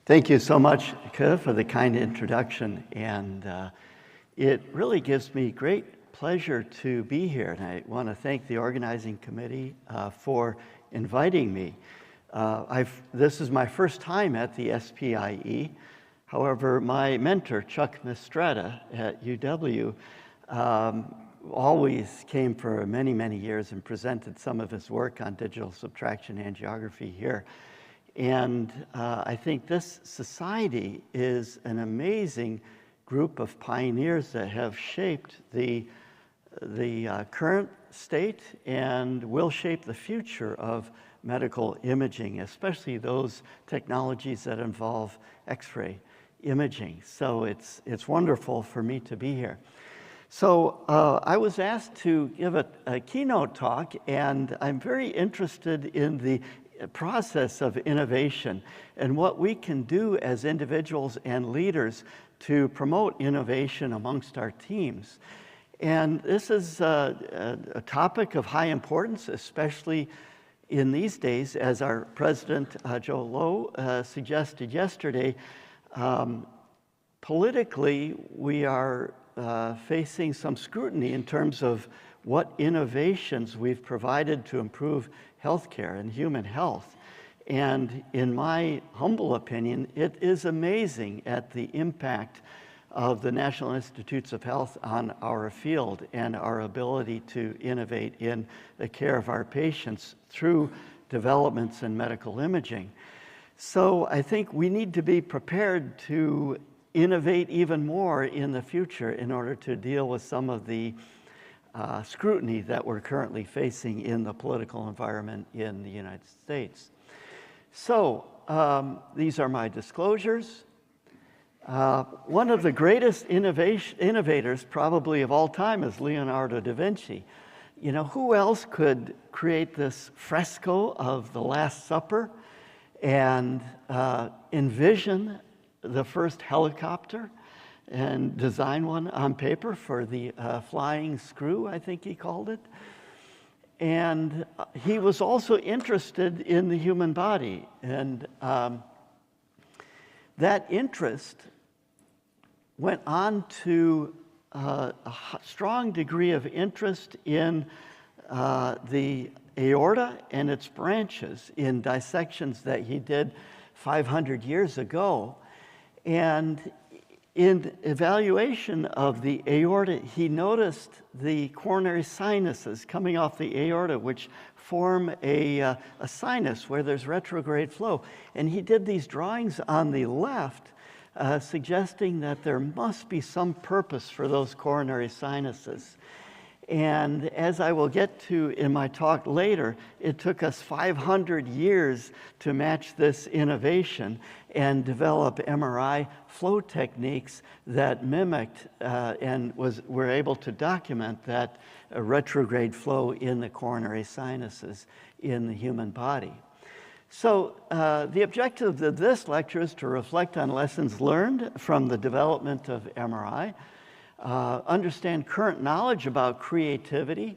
Thank you so much, Ke, for the kind introduction. And it really gives me great pleasure to be here. And I want to thank the organizing committee for inviting me. This is my first time at the SPIE. However, my mentor, Chuck Mistretta at UW, always came for many, many years and presented some of his work on digital subtraction angiography here. And I think this society is an amazing group of pioneers that have shaped the current state and will shape the future of medical imaging, especially those technologies that involve X-ray imaging. So it's wonderful for me to be here. So I was asked to give a keynote talk, and I'm very interested in the process of innovation and what we can do as individuals and leaders to promote innovation amongst our teams. And this is a topic of high importance, especially in these days, as our President Joe Low suggested yesterday. Politically, we are facing some scrutiny in terms of what innovations we've provided to improve healthcare and human health. And in my humble opinion, it is amazing at the impact of the National Institutes of Health on our field and our ability to innovate in the care of our patients through developments in medical imaging. So I think we need to be prepared to innovate even more in the future in order to deal with some of the scrutiny that we're currently facing in the political environment in the United States. So these are my disclosures. One of the greatest innovators probably of all time is Leonardo da Vinci. You know, who else could create this fresco of the Last Supper and envision the first helicopter and design one on paper for the flying screw, I think he called it. And he was also interested in the human body. And that interest went on to a strong degree of interest in the aorta and its branches in dissections that he did 500 years ago. And in evaluation of the aorta, he noticed the coronary sinuses coming off the aorta, which form a sinus where there's retrograde flow. And he did these drawings on the left, suggesting that there must be some purpose for those coronary sinuses. And as I will get to in my talk later, it took us 500 years to match this innovation and develop MRI flow techniques that mimicked and were able to document that retrograde flow in the coronary sinuses in the human body. So the objective of this lecture is to reflect on lessons learned from the development of MRI, understand current knowledge about creativity,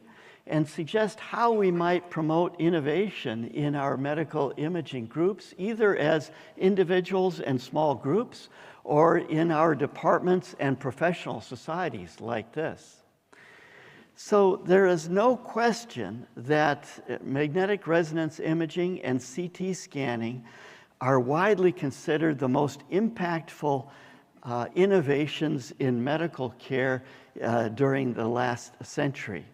and suggest how we might promote innovation in our medical imaging groups, either as individuals and small groups, or in our departments and professional societies like this. So there is no question that magnetic resonance imaging and CT scanning are widely considered the most impactful innovations in medical care during the last century.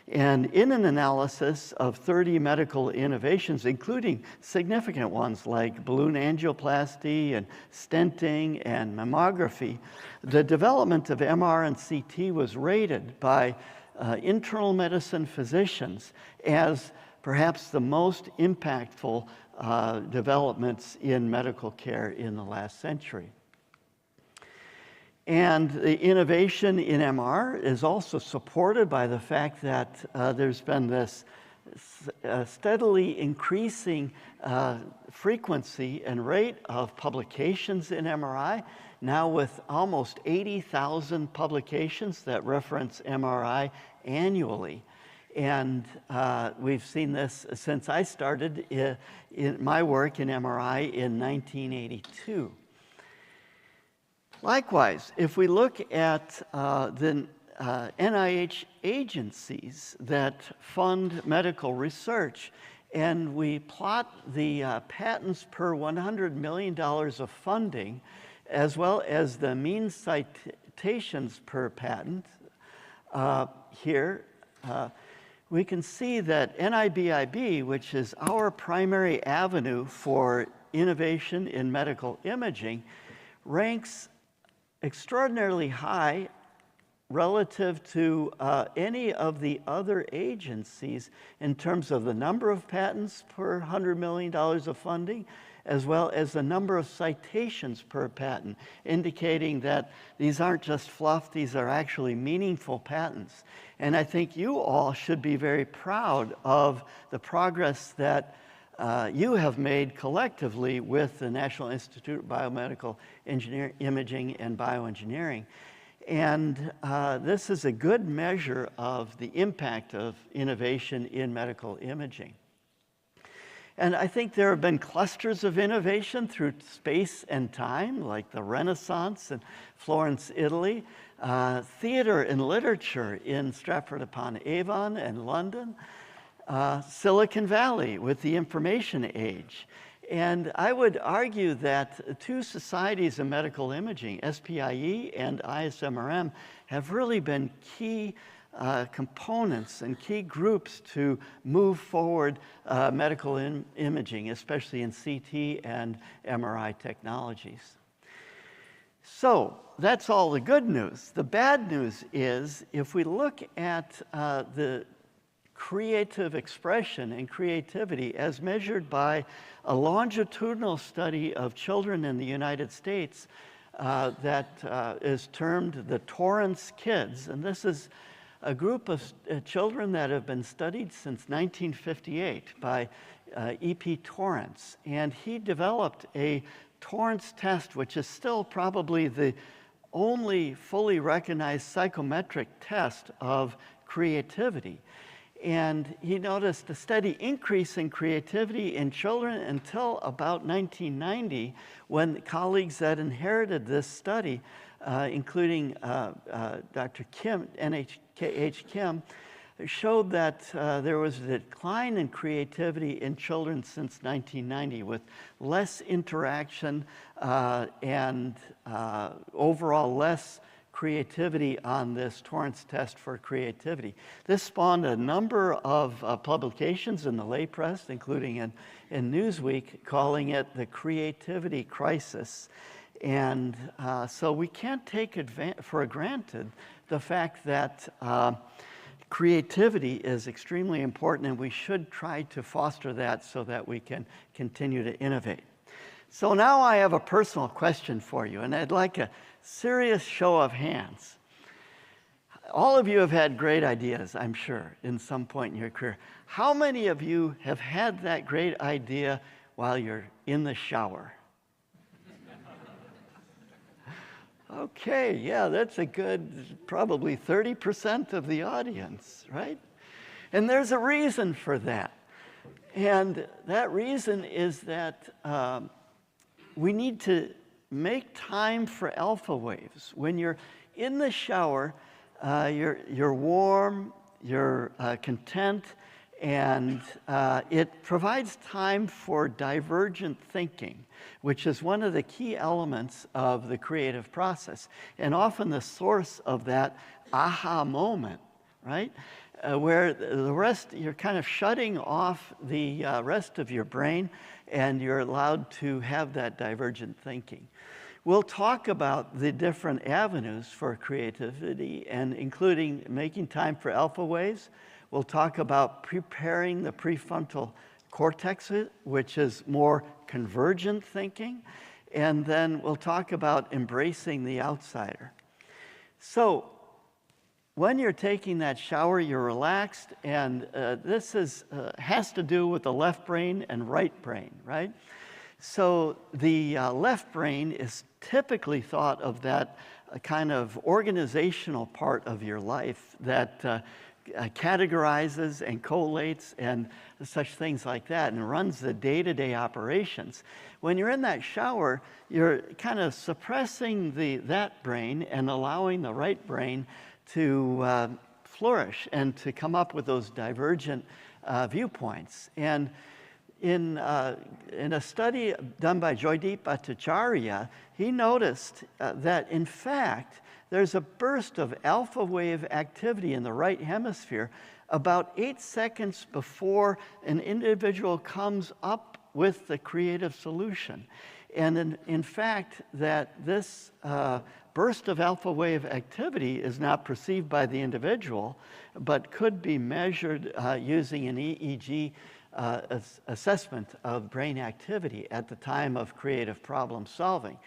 And in an analysis of 30 medical innovations, including significant ones like balloon angioplasty and stenting and mammography, the development of MR and CT was rated by internal medicine physicians as perhaps the most impactful developments in medical care in the last century. And the innovation in MR is also supported by the fact that there's been this steadily increasing frequency and rate of publications in MRI, now with almost 80,000 publications that reference MRI annually. And we've seen this since I started in my work in MRI in 1982. Likewise, if we look at the NIH agencies that fund medical research, and we plot the patents per $100 million of funding, as well as the mean citations per patent here, we can see that NIBIB, which is our primary avenue for innovation in medical imaging, ranks extraordinarily high relative to any of the other agencies in terms of the number of patents per $100 million of funding, as well as the number of citations per patent, indicating that these aren't just fluff, these are actually meaningful patents. And I think you all should be very proud of the progress that you have made collectively with the National Institute of Biomedical Imaging and Bioengineering. And this is a good measure of the impact of innovation in medical imaging. And I think there have been clusters of innovation through space and time, like the Renaissance in Florence, Italy, theater and literature in Stratford-upon-Avon and London, Silicon Valley with the information age. And I would argue that two societies of medical imaging, SPIE and ISMRM, have really been key components and key groups to move forward medical imaging, especially in CT and MRI technologies. So that's all the good news. The bad news is, if we look at the creative expression and creativity as measured by a longitudinal study of children in the United States that is termed the Torrance Kids. And this is a group of children that have been studied since 1958 by E.P. Torrance. And he developed a Torrance test, which is still probably the only fully recognized psychometric test of creativity. And he noticed a steady increase in creativity in children until about 1990, when colleagues that inherited this study, including Dr. Kim, N.H.K.H. Kim, showed that there was a decline in creativity in children since 1990, with less interaction and overall less creativity on this Torrance test for creativity. This spawned a number of publications in the lay press, including in Newsweek, calling it the creativity crisis. And so we can't take for granted the fact that creativity is extremely important, and we should try to foster that so that we can continue to innovate. So now I have a personal question for you, and I'd like a serious show of hands. All of you have had great ideas, I'm sure, in some point in your career. How many of you have had that great idea while you're in the shower? Okay, yeah, that's a good, probably 30% of the audience, right? And there's a reason for that. And that reason is that we need to make time for alpha waves. When you're in the shower, you're warm, you're content, and it provides time for divergent thinking, which is one of the key elements of the creative process, and often the source of that aha moment, right? Where the rest, you're kind of shutting off the rest of your brain, and you're allowed to have that divergent thinking. We'll talk about the different avenues for creativity, and including making time for alpha waves. We'll talk about preparing the prefrontal cortex, which is more convergent thinking. And then we'll talk about embracing the outsider. So when you're taking that shower, you're relaxed, and this has to do with the left brain and right brain, right? So the left brain is typically thought of that kind of organizational part of your life that categorizes and collates and such things like that, and runs the day-to-day operations. When you're in that shower, you're kind of suppressing that brain and allowing the right brain to flourish and to come up with those divergent viewpoints. And in a study done by Joydeep Bhattacharya, he noticed that, in fact, there's a burst of alpha wave activity in the right hemisphere about 8 seconds before an individual comes up with the creative solution. And in fact, that this burst of alpha wave activity is not perceived by the individual, but could be measured using an EEG assessment of brain activity at the time of creative problem solving.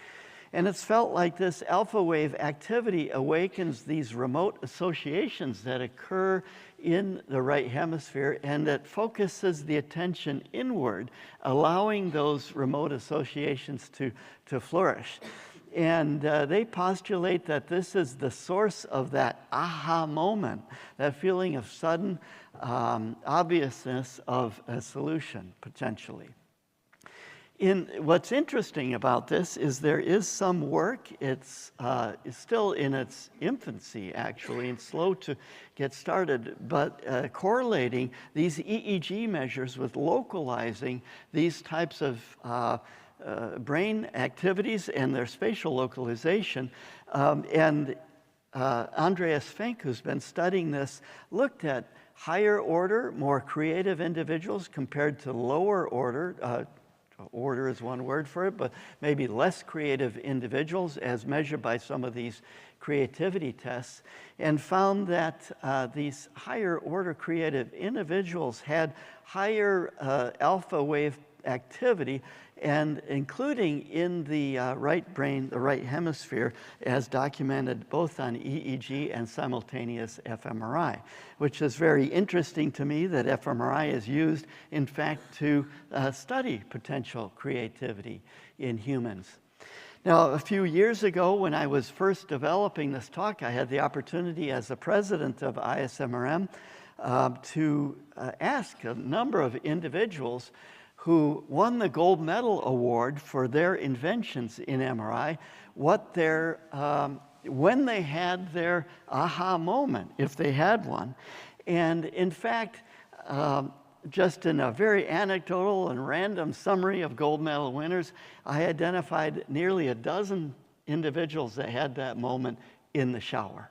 And it's felt like this alpha wave activity awakens these remote associations that occur in the right hemisphere, and that focuses the attention inward, allowing those remote associations to flourish. And they postulate that this is the source of that aha moment, that feeling of sudden obviousness of a solution, potentially. What's interesting about this is there is some work. It's still in its infancy, actually, and slow to get started, but correlating these EEG measures with localizing these types of brain activities and their spatial localization. Andreas Fink, who's been studying this, looked at higher order, more creative individuals compared to lower order. Order is one word for it, but maybe less creative individuals as measured by some of these creativity tests, and found that these higher order creative individuals had higher alpha wave activity, and including in the right brain, the right hemisphere, as documented both on EEG and simultaneous fMRI, which is very interesting to me that fMRI is used, in fact, to study potential creativity in humans. Now, a few years ago, when I was first developing this talk, I had the opportunity as the president of ISMRM to ask a number of individuals who won the gold medal award for their inventions in MRI, what their, when they had their aha moment, if they had one. And in fact, just in a very anecdotal and random summary of gold medal winners, I identified nearly a dozen individuals that had that moment in the shower.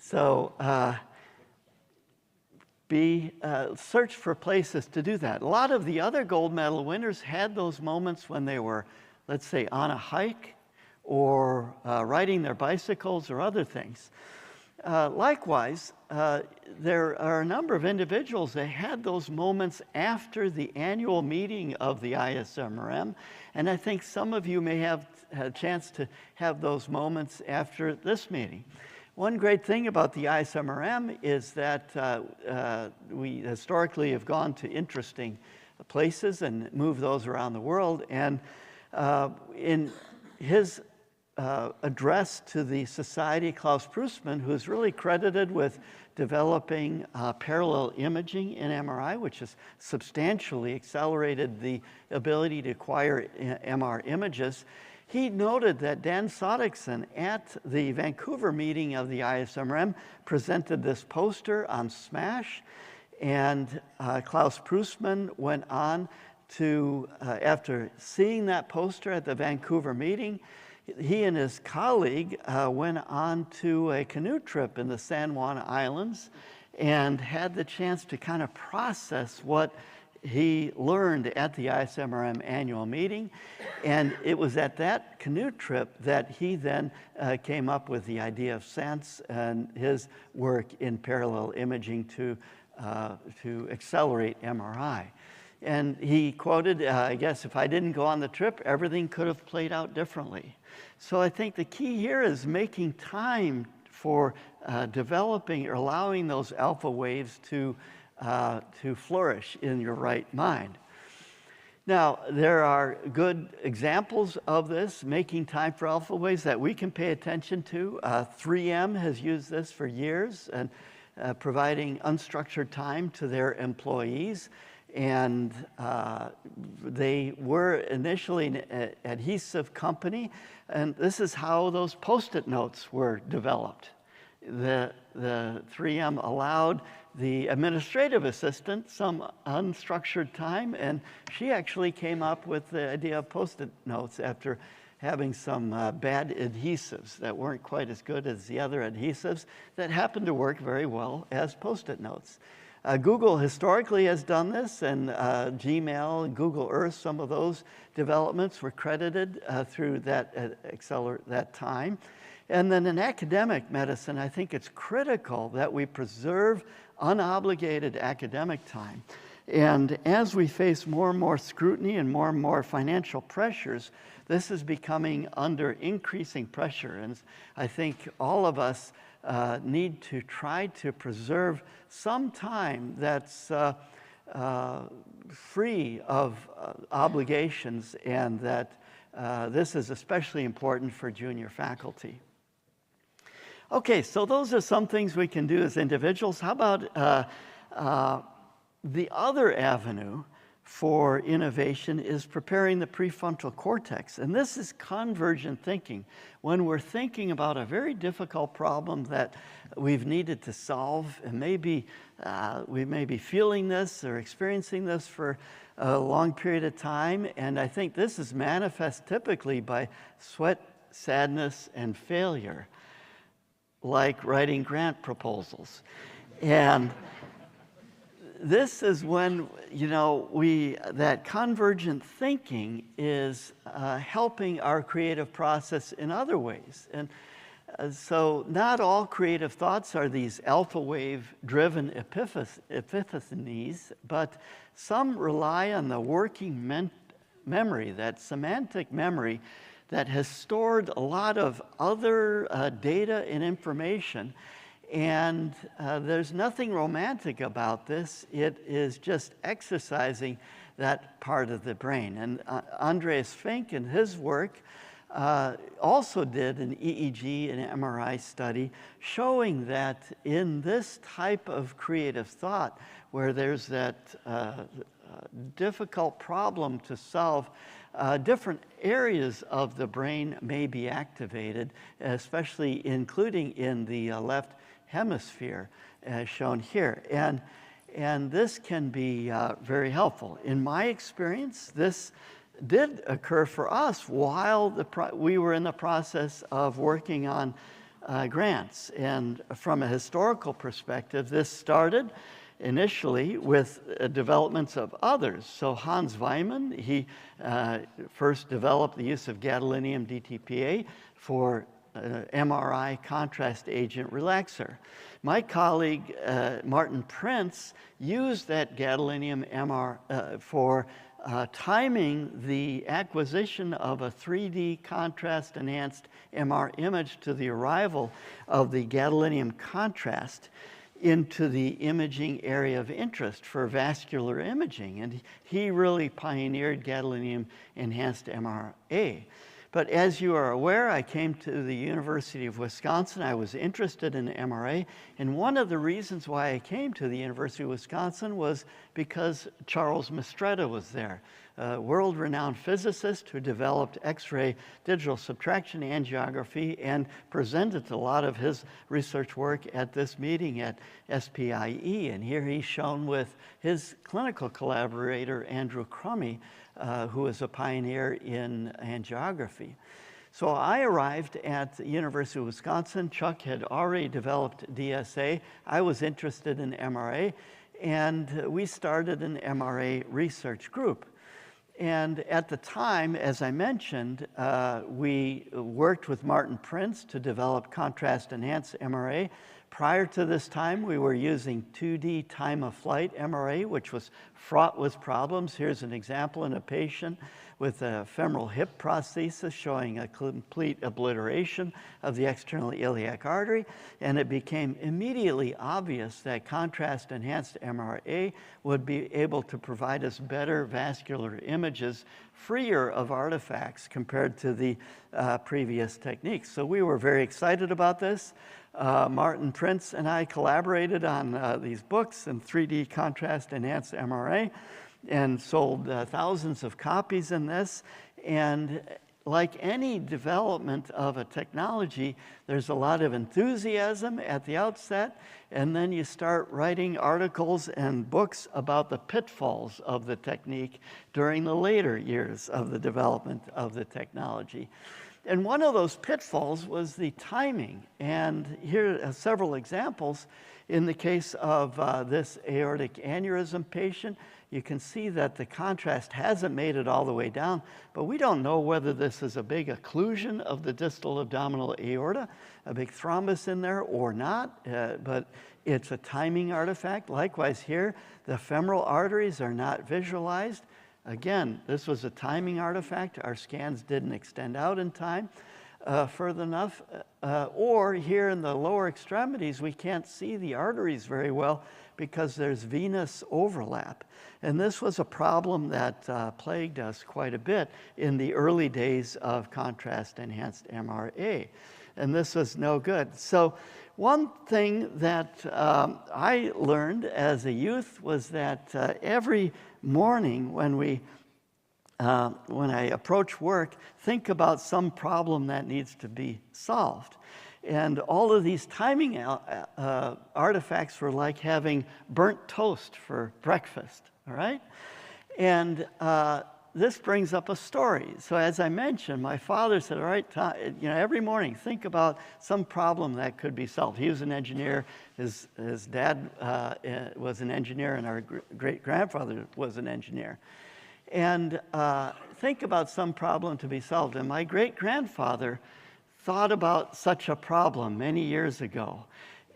So, search for places to do that. A lot of the other gold medal winners had those moments when they were, let's say, on a hike or riding their bicycles or other things. Likewise, there are a number of individuals that had those moments after the annual meeting of the ISMRM, and I think some of you may have had a chance to have those moments after this meeting. One great thing about the ISMRM is that we historically have gone to interesting places and moved those around the world. And in his address to the society, Klaus Prusman, who's really credited with developing parallel imaging in MRI, which has substantially accelerated the ability to acquire MR images, he noted that Dan Sodikson at the Vancouver meeting of the ISMRM presented this poster on SMASH, and Klaus Prusman went on to, after seeing that poster at the Vancouver meeting, he and his colleague went on to a canoe trip in the San Juan Islands and had the chance to kind of process what he learned at the ISMRM annual meeting. And it was at that canoe trip that he then came up with the idea of SENSE and his work in parallel imaging to accelerate MRI. And he quoted, I guess, if I didn't go on the trip, everything could have played out differently. So I think the key here is making time for developing or allowing those alpha waves to flourish in your right mind. Now, there are good examples of this, making time for alpha waves, that we can pay attention to. 3M has used this for years, and providing unstructured time to their employees. And they were initially an adhesive company, and this is how those Post-it notes were developed. The 3M allowed the administrative assistant some unstructured time, and she actually came up with the idea of Post-it notes after having some bad adhesives that weren't quite as good as the other adhesives that happened to work very well as Post-it notes. Google historically has done this, and Gmail, Google Earth, some of those developments were credited through that time. And then in academic medicine, I think it's critical that we preserve unobligated academic time. And as we face more and more scrutiny and more financial pressures, this is becoming under increasing pressure. And I think all of us need to try to preserve some time that's free of obligations, and that this is especially important for junior faculty. Okay, so those are some things we can do as individuals. How about the other avenue for innovation is preparing the prefrontal cortex. And this is convergent thinking. When we're thinking about a very difficult problem that we've needed to solve, and maybe we may be feeling this or experiencing this for a long period of time, and I think this is manifest typically by sweat, sadness, and failure, like writing grant proposals. And this is when, that convergent thinking is helping our creative process in other ways. And so not all creative thoughts are these alpha wave driven epiphanies, but some rely on the working memory, that semantic memory that has stored a lot of other data and information. And there's nothing romantic about this. It is just exercising that part of the brain. And Andreas Fink in his work also did an EEG and MRI study showing that in this type of creative thought, where there's that difficult problem to solve, different areas of the brain may be activated, especially including in the left hemisphere, as shown here. And this can be very helpful. In my experience, this did occur for us while we were in the process of working on grants. And from a historical perspective, this started initially with developments of others. So Hans Weimann, he first developed the use of gadolinium DTPA for MRI contrast agent relaxer. My colleague, Martin Prince, used that gadolinium MR for timing the acquisition of a 3D contrast enhanced MR image to the arrival of the gadolinium contrast into the imaging area of interest for vascular imaging. And he really pioneered gadolinium enhanced MRA. But as you are aware, I came to the University of Wisconsin. I was interested in MRA, and one of the reasons why I came to the University of Wisconsin was because Charles Mistretta was there, a world-renowned physicist who developed X-ray digital subtraction angiography and presented a lot of his research work at this meeting at SPIE. And here he's shown with his clinical collaborator, Andrew Crummy, who is a pioneer in angiography. So I arrived at the University of Wisconsin. Chuck had already developed DSA. I was interested in MRA, and we started an MRA research group. And at the time, as I mentioned, we worked with Martin Prince to develop contrast-enhanced MRA. Prior to this time, we were using 2D time-of-flight MRA, which was fraught with problems. Here's an example in a patient with a femoral hip prosthesis showing a complete obliteration of the external iliac artery, and it became immediately obvious that contrast-enhanced MRA would be able to provide us better vascular images, freer of artifacts compared to the previous techniques. So we were very excited about this. Martin Prince and I collaborated on these books in 3D contrast-enhanced MRA and sold thousands of copies in this. And like any development of a technology, there's a lot of enthusiasm at the outset, and then you start writing articles and books about the pitfalls of the technique during the later years of the development of the technology. And one of those pitfalls was the timing. And here are several examples. In the case of this aortic aneurysm patient, you can see that the contrast hasn't made it all the way down, but we don't know whether this is a big occlusion of the distal abdominal aorta, a big thrombus in there or not, but it's a timing artifact. Likewise here, the femoral arteries are not visualized. Again, this was a timing artifact. Our scans didn't extend out in time further enough. Or here in the lower extremities, we can't see the arteries very well because there's venous overlap. And this was a problem that plagued us quite a bit in the early days of contrast-enhanced MRA. And this was no good. So one thing that I learned as a youth was that every morning when I approach work, think about some problem that needs to be solved. And all of these timing artifacts were like having burnt toast for breakfast, all right? And this brings up a story. So as I mentioned, my father said, all right, every morning think about some problem that could be solved. He was an engineer. His dad was an engineer, and our great-grandfather was an engineer. And think about some problem to be solved. And my great-grandfather thought about such a problem many years ago,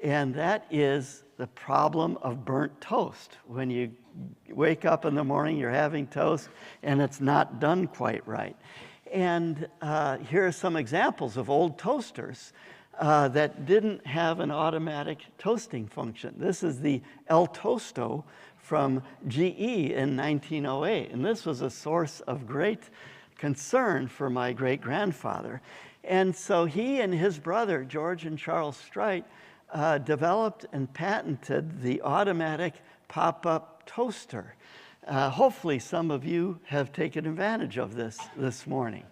and that is the problem of burnt toast. When you wake up in the morning, you're having toast, and it's not done quite right. And here are some examples of old toasters that didn't have an automatic toasting function. This is the El Tosto from GE in 1908, and this was a source of great concern for my great-grandfather. And so he and his brother, George and Charles Streit, developed and patented the automatic pop-up toaster. Hopefully some of you have taken advantage of this morning.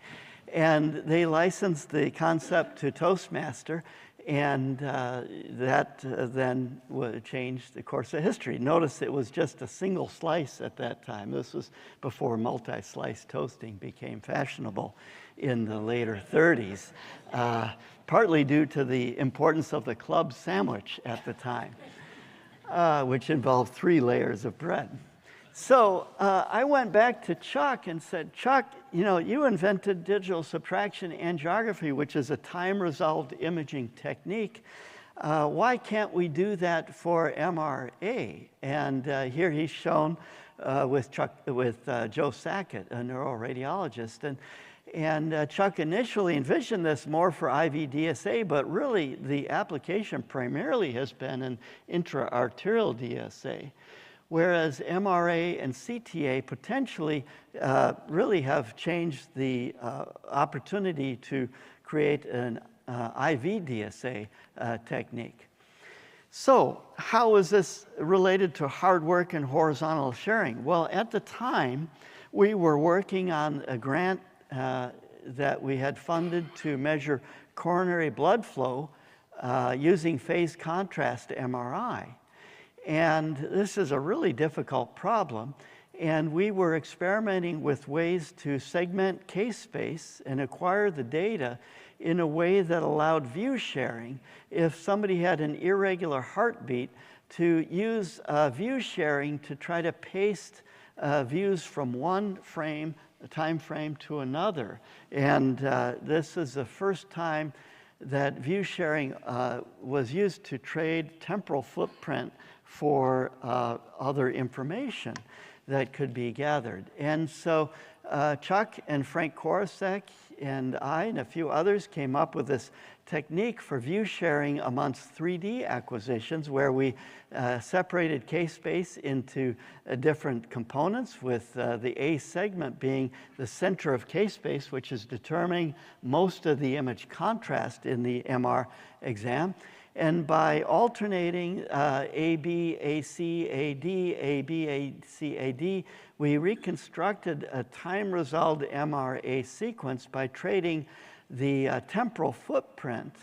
And they licensed the concept to Toastmaster, and that then changed the course of history. Notice it was just a single slice at that time. This was before multi-slice toasting became fashionable in the later 30s, partly due to the importance of the club sandwich at the time, which involved 3 layers of bread. So I went back to Chuck and said, Chuck, you invented digital subtraction angiography, which is a time-resolved imaging technique. Why can't we do that for MRA? And here he's shown with Joe Sackett, a neuroradiologist. And Chuck initially envisioned this more for IV DSA, but really the application primarily has been in intra-arterial DSA. Whereas MRA and CTA potentially really have changed the opportunity to create an IV DSA technique. So how is this related to hard work and horizontal sharing? Well, at the time, we were working on a grant that we had funded to measure coronary blood flow using phase contrast MRI. And this is a really difficult problem. And we were experimenting with ways to segment case space and acquire the data in a way that allowed view sharing. If somebody had an irregular heartbeat, to use view sharing to try to paste views from one time frame to another. And this is the first time that view sharing was used to trade temporal footprint for other information. that could be gathered. And so Chuck and Frank Korosek and I and a few others came up with this technique for view sharing amongst 3D acquisitions, where we separated K-space into different components, with the A segment being the center of K-space, which is determining most of the image contrast in the MR exam. And by alternating AB, AC, AD, AB, AC, AD, we reconstructed a time-resolved MRA sequence by trading the temporal footprint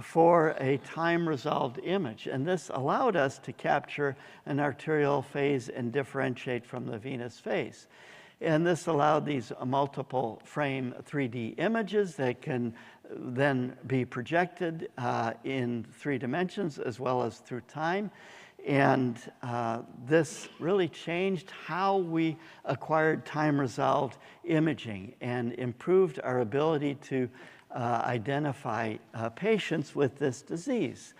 for a time-resolved image. And this allowed us to capture an arterial phase and differentiate from the venous phase. And this allowed these multiple frame 3D images that can then be projected in 3 dimensions as well as through time. And this really changed how we acquired time-resolved imaging and improved our ability to identify patients with this disease.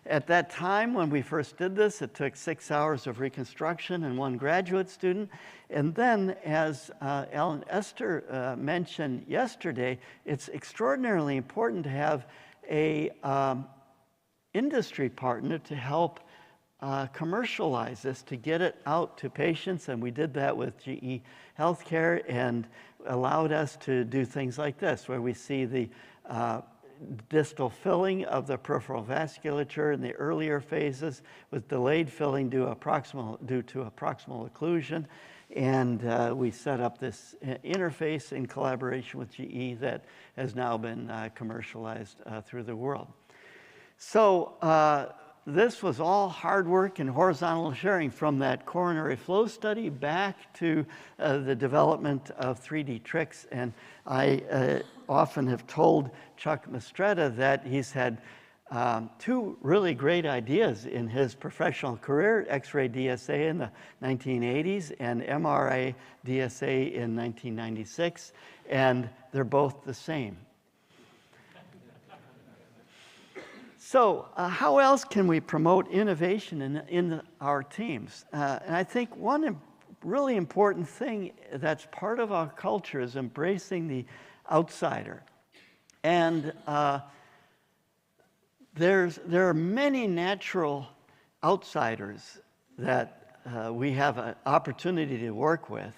At that time, when we first did this, it took 6 hours of reconstruction and 1 graduate student. And then, as Ellen Esther mentioned yesterday, it's extraordinarily important to have a industry partner to help commercialize this, to get it out to patients. And we did that with GE Healthcare, and allowed us to do things like this, where we see the distal filling of the peripheral vasculature in the earlier phases, with delayed filling due to proximal occlusion. And we set up this interface in collaboration with GE that has now been commercialized through the world. So this was all hard work and horizontal sharing, from that coronary flow study back to the development of 3D tricks. And I often have told Chuck Mistretta that he's had 2 really great ideas in his professional career: X-ray DSA in the 1980s and MRA DSA in 1996, and they're both the same. So how else can we promote innovation in our teams? And I think one really important thing that's part of our culture is embracing the outsider. And there are many natural outsiders that we have an opportunity to work with.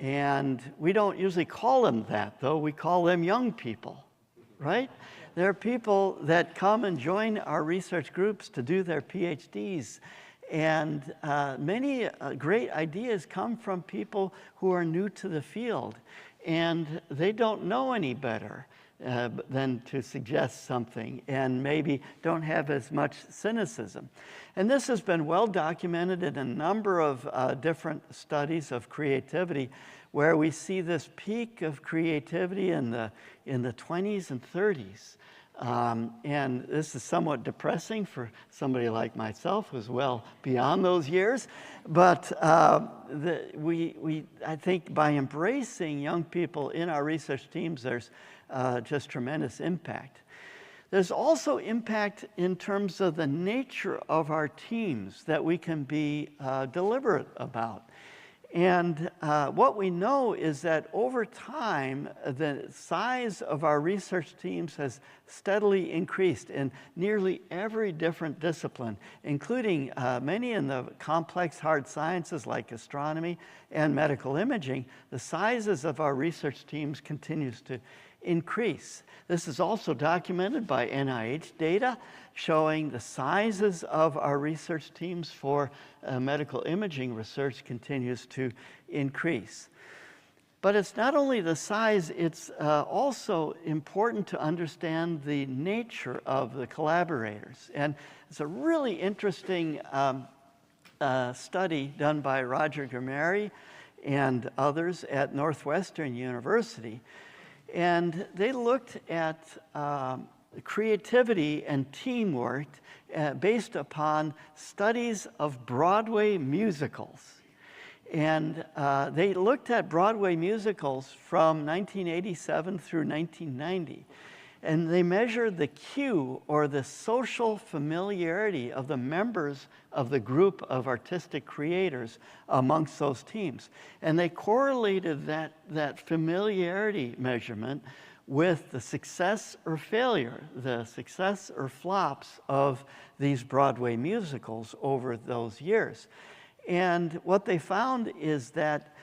And we don't usually call them that, though. We call them young people, right? There are people that come and join our research groups to do their PhDs. And many great ideas come from people who are new to the field. And they don't know any better than to suggest something, and maybe don't have as much cynicism. And this has been well documented in a number of different studies of creativity, where we see this peak of creativity in the 20s and 30s. And this is somewhat depressing for somebody like myself, who's well beyond those years. But I think by embracing young people in our research teams, there's just tremendous impact. There's also impact in terms of the nature of our teams that we can be deliberate about. And what we know is that over time, the size of our research teams has steadily increased in nearly every different discipline, including many in the complex hard sciences like astronomy and medical imaging. The sizes of our research teams continues to increase. This is also documented by NIH data showing the sizes of our research teams for medical imaging research continues to increase. But it's not only the size, it's also important to understand the nature of the collaborators. And it's a really interesting study done by Roger Gameri and others at Northwestern University. And they looked at creativity and teamwork based upon studies of Broadway musicals. And they looked at Broadway musicals from 1987 through 1990. And they measured the cue, or the social familiarity of the members of the group of artistic creators amongst those teams. And they correlated that familiarity measurement with the success or failure, the success or flops of these Broadway musicals over those years. And what they found is that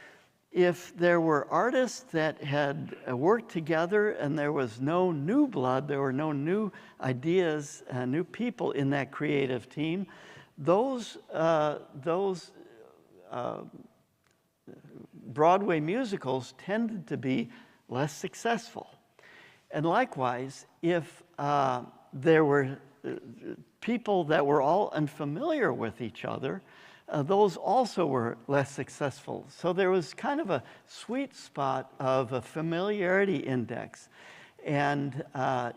if there were artists that had worked together and there was no new blood, there were no new ideas, new people in that creative team, those Broadway musicals tended to be less successful. And likewise, if there were people that were all unfamiliar with each other, those also were less successful. So there was kind of a sweet spot of a familiarity index. And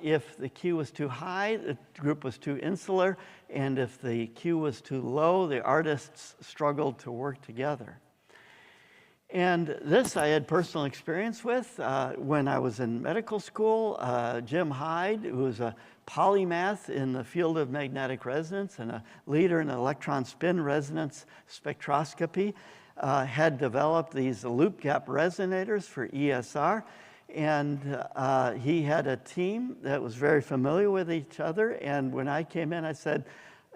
if the cue was too high, the group was too insular. And if the cue was too low, the artists struggled to work together. And this I had personal experience with when I was in medical school. Jim Hyde, who was a polymath in the field of magnetic resonance and a leader in electron spin resonance spectroscopy, had developed these loop gap resonators for ESR. And he had a team that was very familiar with each other. And when I came in, I said,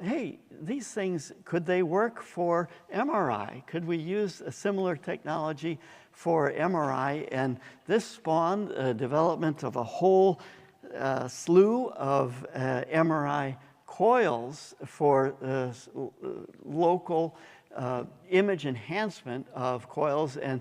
hey, these things, could they work for MRI? Could we use a similar technology for MRI? And this spawned the development of a whole slew of MRI coils for local image enhancement of coils, and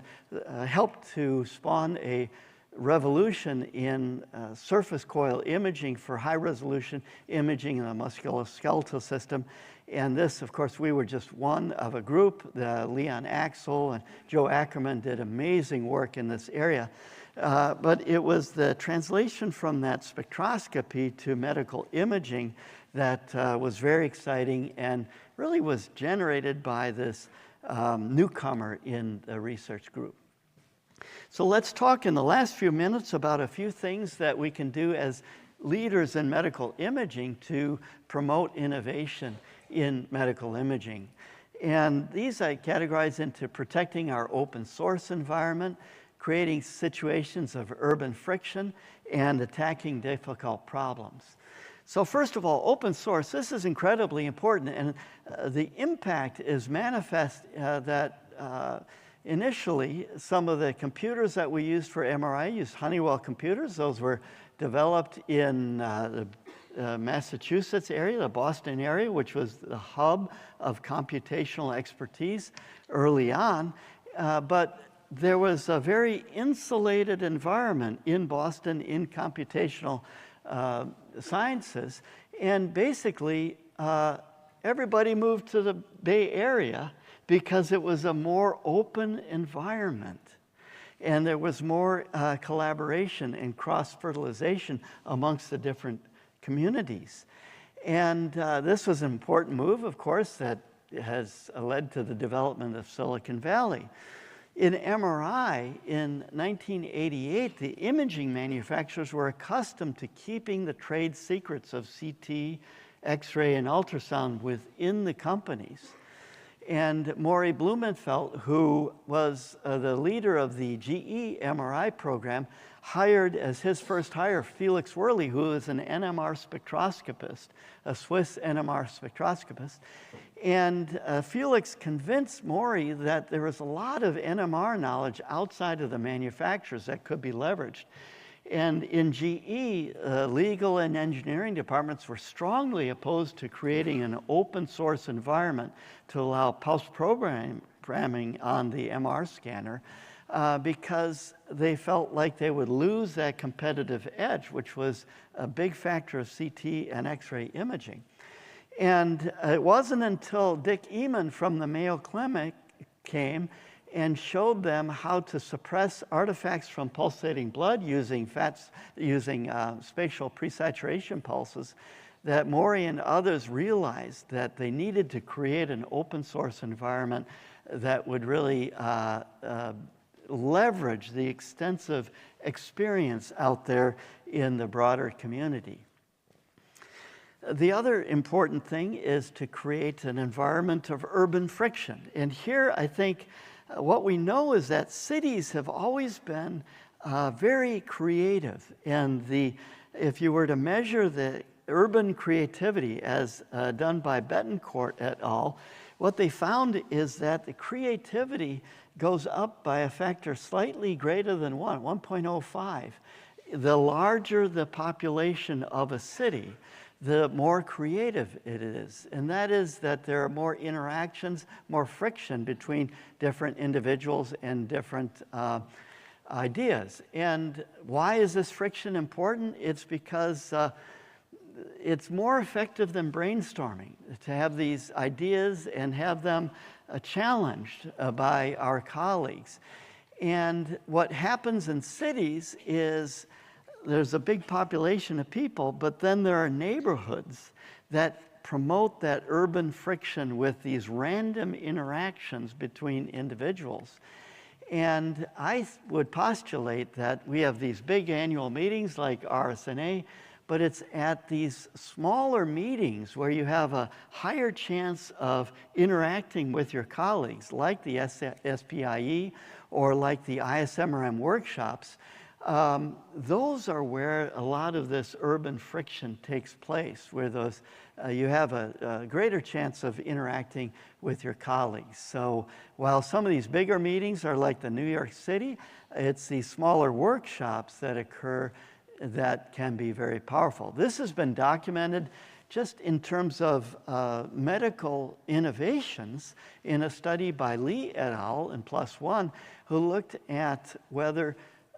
helped to spawn a revolution in surface coil imaging for high-resolution imaging in the musculoskeletal system. And this, of course, we were just one of a group. Leon Axel and Joe Ackerman did amazing work in this area. But it was the translation from that spectroscopy to medical imaging that was very exciting and really was generated by this newcomer in the research group. So let's talk in the last few minutes about a few things that we can do as leaders in medical imaging to promote innovation in medical imaging. And these I categorize into protecting our open source environment, creating situations of urban friction, and attacking difficult problems. So first of all, open source, this is incredibly important, and the impact is manifest that initially, some of the computers that we used for MRI used Honeywell computers. Those were developed in the Massachusetts area, the Boston area, which was the hub of computational expertise early on. But there was a very insulated environment in Boston in computational sciences. And basically, everybody moved to the Bay Area because it was a more open environment. And there was more collaboration and cross-fertilization amongst the different communities. And this was an important move, of course, that has led to the development of Silicon Valley. In MRI, in 1988, the imaging manufacturers were accustomed to keeping the trade secrets of CT, X-ray, and ultrasound within the companies. And Maury Blumenfeld, who was the leader of the GE MRI program, hired as his first hire Felix Worley, who is an NMR spectroscopist, a Swiss NMR spectroscopist. And Felix convinced Maury that there was a lot of NMR knowledge outside of the manufacturers that could be leveraged. And in GE, legal and engineering departments were strongly opposed to creating an open source environment to allow post-programming on the MR scanner because they felt like they would lose that competitive edge, which was a big factor of CT and X-ray imaging. And it wasn't until Dick Eman from the Mayo Clinic came and showed them how to suppress artifacts from pulsating blood using spatial presaturation pulses, that Maury and others realized that they needed to create an open source environment that would really leverage the extensive experience out there in the broader community. The other important thing is to create an environment of urban friction. And here I think what we know is that cities have always been very creative. And if you were to measure the urban creativity as done by Betancourt et al., what they found is that the creativity goes up by a factor slightly greater than 1.05. The larger the population of a city, the more creative it is. And that is that there are more interactions, more friction between different individuals and different ideas. And why is this friction important? It's because it's more effective than brainstorming to have these ideas and have them challenged by our colleagues. And what happens in cities is there's a big population of people, but then there are neighborhoods that promote that urban friction with these random interactions between individuals. And I would postulate that we have these big annual meetings like RSNA, but it's at these smaller meetings where you have a higher chance of interacting with your colleagues, like the SPIE or like the ISMRM workshops. Those are where a lot of this urban friction takes place, where you have a greater chance of interacting with your colleagues. So while some of these bigger meetings are like the New York City, it's these smaller workshops that occur that can be very powerful. This has been documented just in terms of medical innovations in a study by Lee et al. In +1, who looked at whether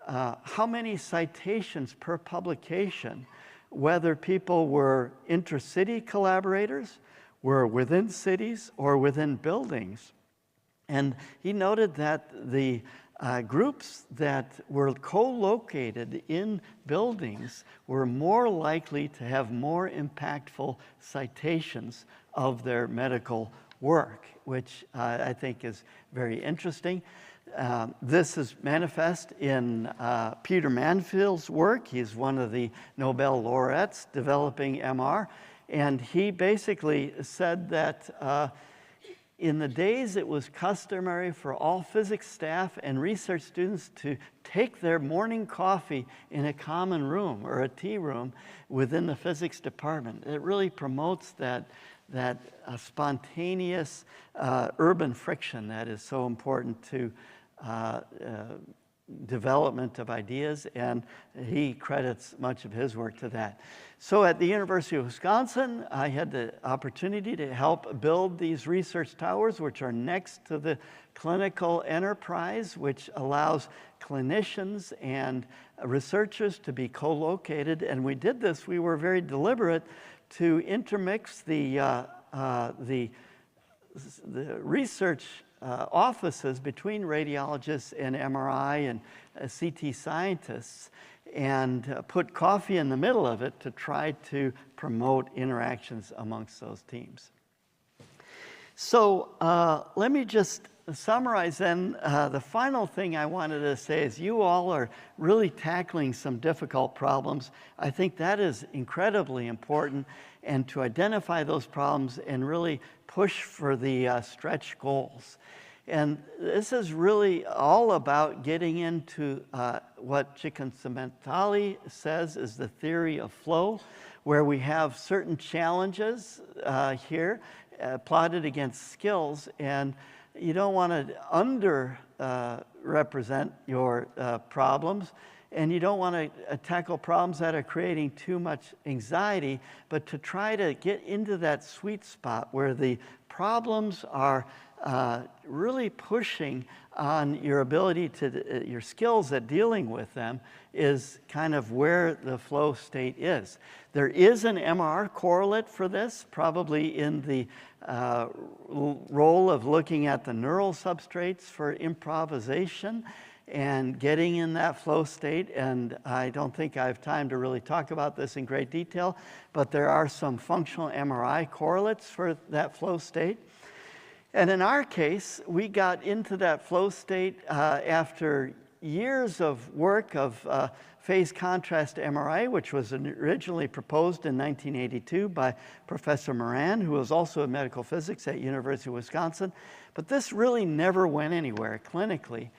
how many citations per publication, whether people were intercity collaborators, were within cities, or within buildings. And he noted that the groups that were co-located in buildings were more likely to have more impactful citations of their medical work, which I think is very interesting. This is manifest in Peter Manfield's work. He's one of the Nobel laureates developing MR. And he basically said that in the days it was customary for all physics staff and research students to take their morning coffee in a common room or a tea room within the physics department. It really promotes that spontaneous urban friction that is so important to development of ideas, and he credits much of his work to that. So at the University of Wisconsin, I had the opportunity to help build these research towers, which are next to the clinical enterprise, which allows clinicians and researchers to be co-located. And we did this, we were very deliberate to intermix the research offices between radiologists and MRI and CT scientists, and put coffee in the middle of it to try to promote interactions amongst those teams. So let me just summarize then. The final thing I wanted to say is you all are really tackling some difficult problems. I think that is incredibly important, and to identify those problems and really push for the stretch goals. And this is really all about getting into what Csikszentmihalyi says is the theory of flow, where we have certain challenges here plotted against skills, and you don't want to represent your problems, and you don't want to tackle problems that are creating too much anxiety, but to try to get into that sweet spot where the problems are really pushing on your ability to, your skills at dealing with them is kind of where the flow state is. There is an MR correlate for this, probably in the role of looking at the neural substrates for improvisation and getting in that flow state. And I don't think I have time to really talk about this in great detail, but there are some functional MRI correlates for that flow state. And in our case, we got into that flow state after years of work of phase contrast MRI, which was originally proposed in 1982 by Professor Moran, who was also in medical physics at University of Wisconsin. But this really never went anywhere clinically.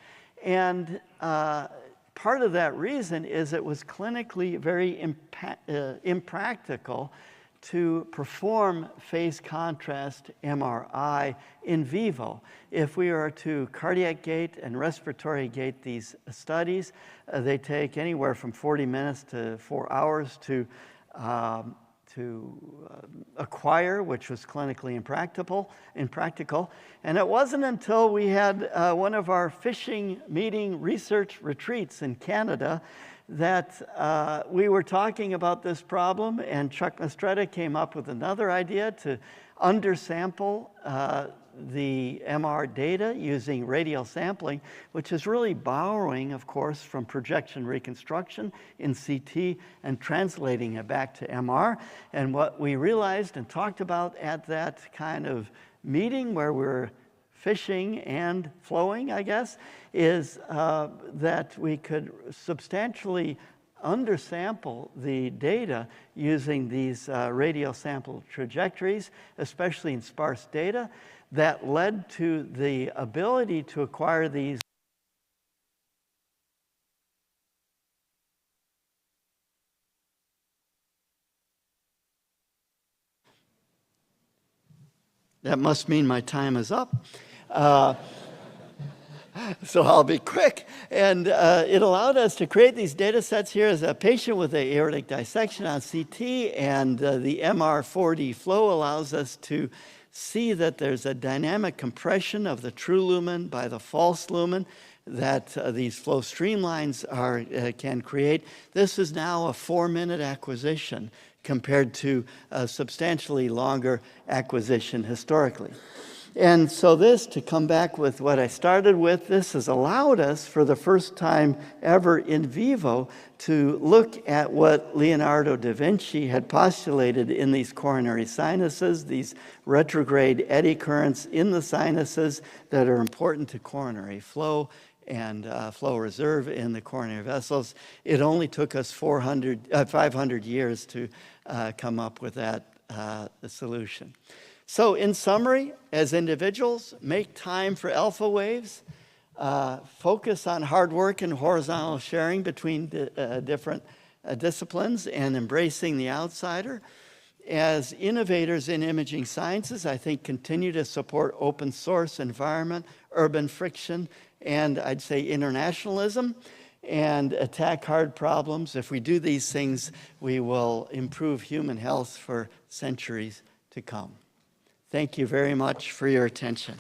And part of that reason is it was clinically very impractical to perform phase contrast MRI in vivo. If we are to cardiac gate and respiratory gate these studies, they take anywhere from 40 minutes to 4 hours to acquire, which was clinically impractical. And it wasn't until we had one of our fishing meeting research retreats in Canada that we were talking about this problem, and Chuck Mistretta came up with another idea to undersample the MR data using radial sampling, which is really borrowing, of course, from projection reconstruction in CT and translating it back to MR. And what we realized and talked about at that kind of meeting where we're fishing and flowing, I guess, is that we could substantially undersample the data using these radial sample trajectories, especially in sparse data, that led to the ability to acquire these That must mean my time is up. So I'll be quick. And it allowed us to create these data sets here as a patient with an aortic dissection on CT, and the MR4D flow allows us to see that there's a dynamic compression of the true lumen by the false lumen that these flow streamlines can create. This is now a 4-minute acquisition compared to a substantially longer acquisition historically. And so this, to come back with what I started with, this has allowed us for the first time ever in vivo to look at what Leonardo da Vinci had postulated in these coronary sinuses, these retrograde eddy currents in the sinuses that are important to coronary flow and flow reserve in the coronary vessels. It only took us 500 years to come up with that solution. So in summary, as individuals, make time for alpha waves, focus on hard work and horizontal sharing between different disciplines, and embracing the outsider. As innovators in imaging sciences, I think continue to support open source environment, urban friction, and I'd say internationalism, and attack hard problems. If we do these things, we will improve human health for centuries to come. Thank you very much for your attention.